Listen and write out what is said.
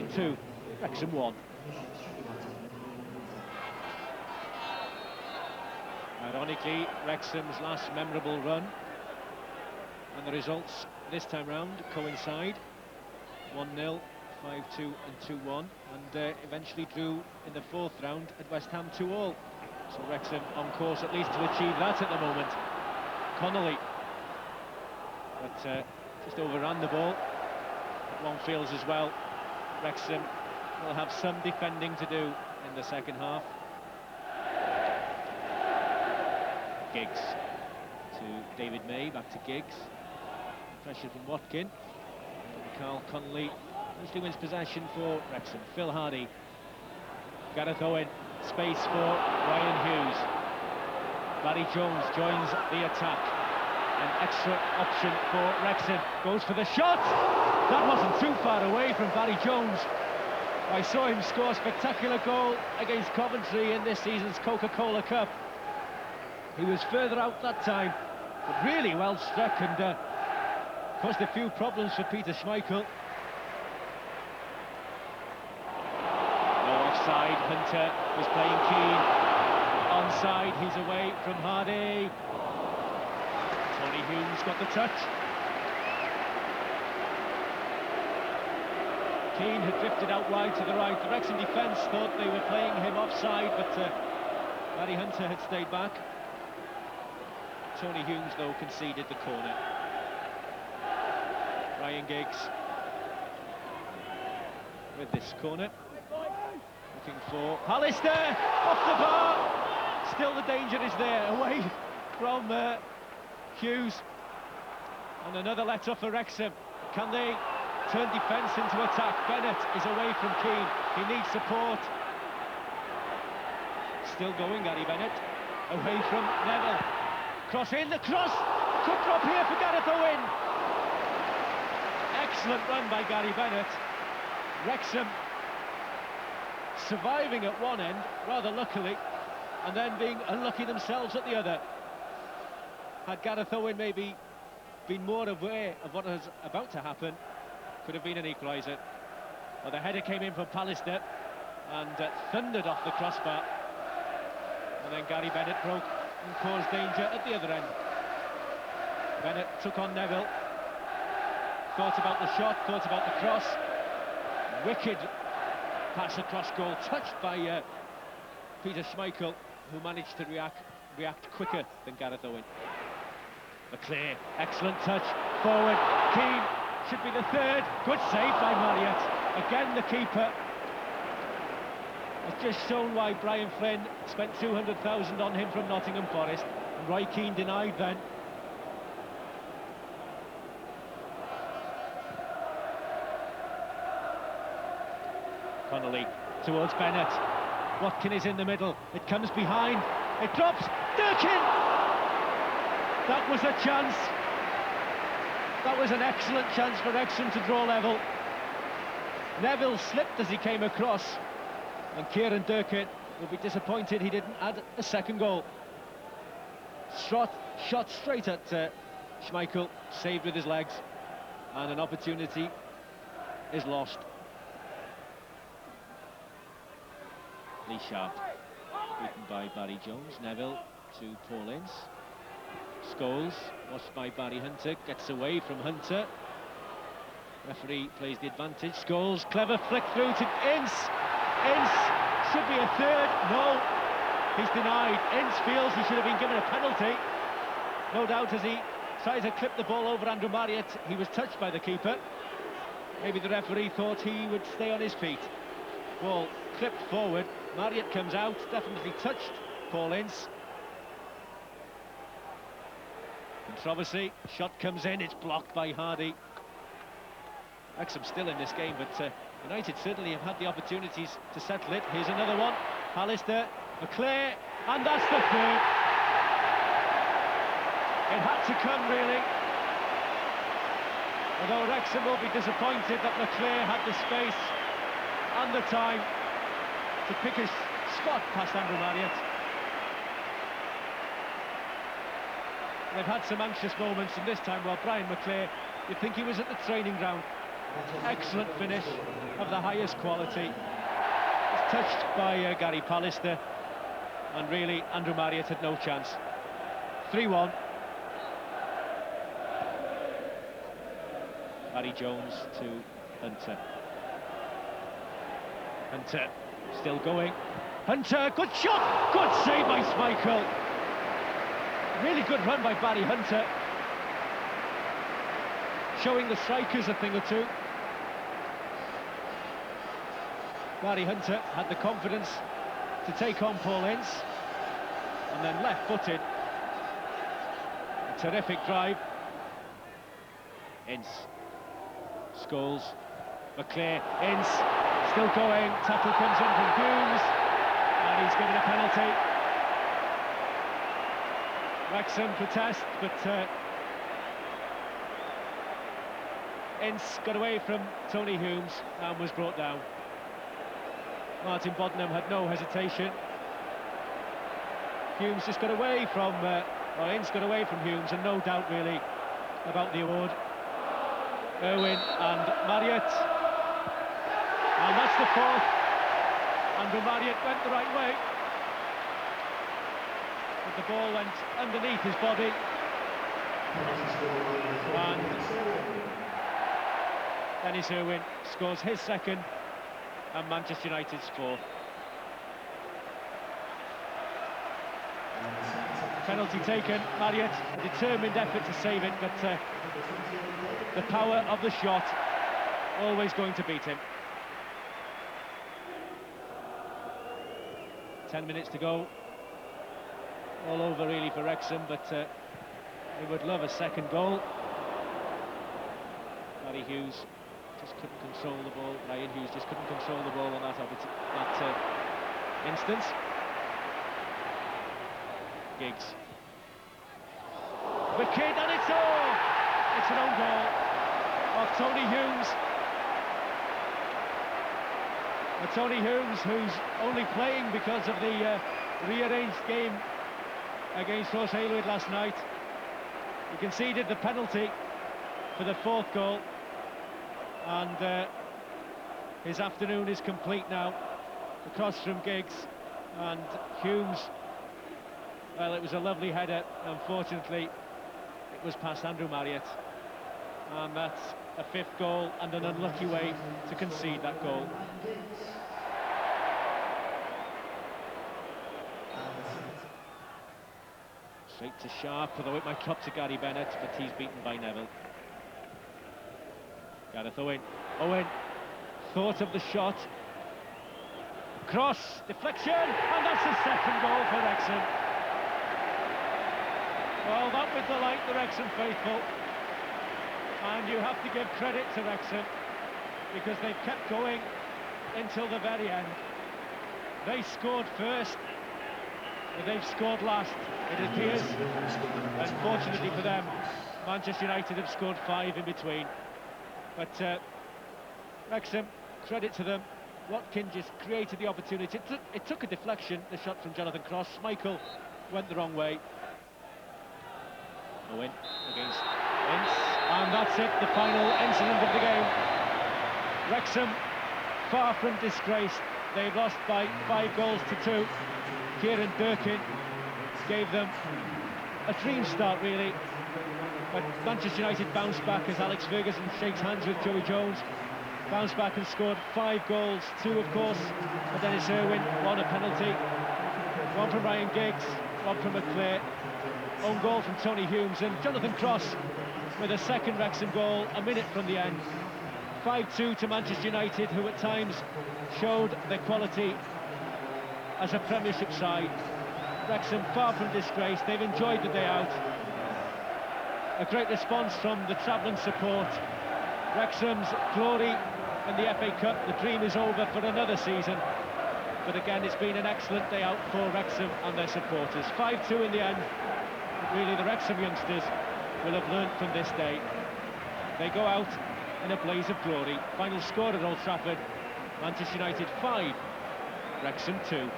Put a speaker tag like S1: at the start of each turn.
S1: 2, Wrexham 1. Ironically, Wrexham's last memorable run and the results this time round coincide. 1-0, 5-2 and 2-1, and eventually drew in the 4th round at West Ham 2-2. So Wrexham on course at least to achieve that at the moment. Connolly, but just overran the ball. But one feels as well, Wrexham will have some defending to do in the second half. Giggs to David May, back to Giggs. Pressure from Watkin. And Carl Connolly eventually wins possession for Wrexham. Phil Hardy. Gareth Owen. Space for Ryan Hughes. Barry Jones joins the attack. An extra option for Wrexham. Goes for the shot. That wasn't too far away from Barry Jones. I saw him score a spectacular goal against Coventry in this season's Coca-Cola Cup. He was further out that time, but really well struck, and caused a few problems for Peter Schmeichel. No offside. Hunter was playing Keane. Onside, he's away from Hardy. Tony Humes got the touch. Keane had drifted out wide to the right. The Wrexham defence thought they were playing him offside, but Barry Hunter had stayed back. Tony Humes, though, conceded the corner. Ryan Giggs with this corner. Looking for Pallister, off the bar. Still the danger is there, away from Hughes. And another let-off for Wrexham. Can they turn defence into attack? Bennett is away from Keane. He needs support. Still going, Gary Bennett. Away from Neville. Cross in, the cross! Could drop here for Gareth Owen. Excellent run by Gary Bennett. Wrexham surviving at one end, rather luckily, and then being unlucky themselves at the other. Had Gareth Owen maybe been more aware of what was about to happen, could have been an equaliser. Well, the header came in from Pallister and thundered off the crossbar. And then Gary Bennett broke and caused danger at the other end. Bennett took on Neville. Thought about the shot, thought about the cross. Wicked pass across goal, touched by Peter Schmeichel, who managed to react quicker than Gareth Owen. McClear, excellent touch, forward, Keane, should be the third, good save by Marriott. Again the keeper. It's just shown why Brian Flynn spent 200,000 on him from Nottingham Forest, and Roy Keane denied then. Connolly towards Bennett. Watkin is in the middle. It comes behind. It drops. Durkin! That was a chance. That was an excellent chance for Wrexham to draw level. Neville slipped as he came across, and Kieran Durkin will be disappointed he didn't add a second goal. Shot straight at Schmeichel, saved with his legs, and an opportunity is lost. Lee Sharp, beaten by Barry Jones. Neville to Paul Ince. Scholes, watched by Barry Hunter, gets away from Hunter. Referee plays the advantage. Scholes, clever flick through to Ince. Ince should be a third. No, he's denied. Ince feels he should have been given a penalty. No doubt as he tried to clip the ball over Andrew Marriott, he was touched by the keeper. Maybe the referee thought he would stay on his feet. Ball clipped forward. Marriott comes out, definitely touched Paul Ince. Controversy, shot comes in, it's blocked by Hardy. Wrexham still in this game, but United certainly have had the opportunities to settle it. Here's another one. Pallister, McClear, and that's the third. It had to come, really. Although Wrexham will be disappointed that McClear had the space and the time to pick a spot past Andrew Marriott. They've had some anxious moments, and this time, well, Brian McClear, you'd think he was at the training ground. Excellent finish of the highest quality. It's touched by Gary Pallister, and really Andrew Marriott had no chance. 3-1. Barry Jones to Hunter. Hunter still going. Hunter, good shot! Good save by Schmeichel. Really good run by Barry Hunter. Showing the strikers a thing or two. Barry Hunter had the confidence to take on Paul Ince, and then left-footed. A terrific drive. Ince. Scholes. McClear. Ince. Still going. Tackle comes in from Humes. And he's given a penalty. Wrexham protest, but Ince got away from Tony Humes and was brought down. Martin Boddenham had no hesitation. Humes just got away from, Ince got away from Humes, and no doubt really about the award. Irwin and Marriott. And that's the fourth. Andrew Marriott went the right way. But the ball went underneath his body. And Dennis Irwin scores his second, and Manchester United's fourth. Penalty taken. Marriott, a determined effort to save it, but the power of the shot always going to beat him. 10 minutes to go. All over really for Wrexham, but they would love a second goal. Barry Hughes just couldn't control the ball. Ryan Hughes just couldn't control the ball on that instance. Giggs. Wicked, and it's an own goal of Tony Humes. Tony Humes, who's only playing because of the rearranged game against Ross Aylward last night. He conceded the penalty for the fourth goal, and his afternoon is complete now. Across from Giggs, and Humes, well, it was a lovely header. Unfortunately, it was past Andrew Marriott, and that's a fifth goal and an unlucky way to concede that goal. Straight to Sharp, although it might drop to Gary Bennett, but he's beaten by Neville. Gareth Owen. Owen thought of the shot. Cross, deflection, and that's the second goal for Wrexham. Well, that would delight the Wrexham faithful. And you have to give credit to Wrexham, because they've kept going until the very end. They scored first, but they've scored last, it appears. Unfortunately for them, Manchester United have scored 5 in between. But Wrexham, credit to them. Watkin just created the opportunity. It took a deflection, the shot from Jonathan Cross. Schmeichel went the wrong way. Owen against Ince, and that's it, the final incident of the game. Wrexham, far from disgraced. They've lost by 5 goals to 2. Kieran Durkin gave them a dream start, really. But Manchester United bounced back as Alex Ferguson shakes hands with Joey Jones. Bounced back and scored 5 goals, 2 of course for Dennis Irwin, 1 a penalty, 1 from Ryan Giggs, 1 from McClear, own goal from Tony Humes, and Jonathan Cross with a second Wrexham goal a minute from the end. 5-2 to Manchester United, who at times showed their quality as a Premiership side. Wrexham far from disgrace. They've enjoyed the day out. A great response from the travelling support. Wrexham's glory in the FA Cup, the dream is over for another season. But again, it's been an excellent day out for Wrexham and their supporters. 5-2 in the end. But really, the Wrexham youngsters will have learnt from this day. They go out in a blaze of glory. Final score at Old Trafford, Manchester United 5, Wrexham 2.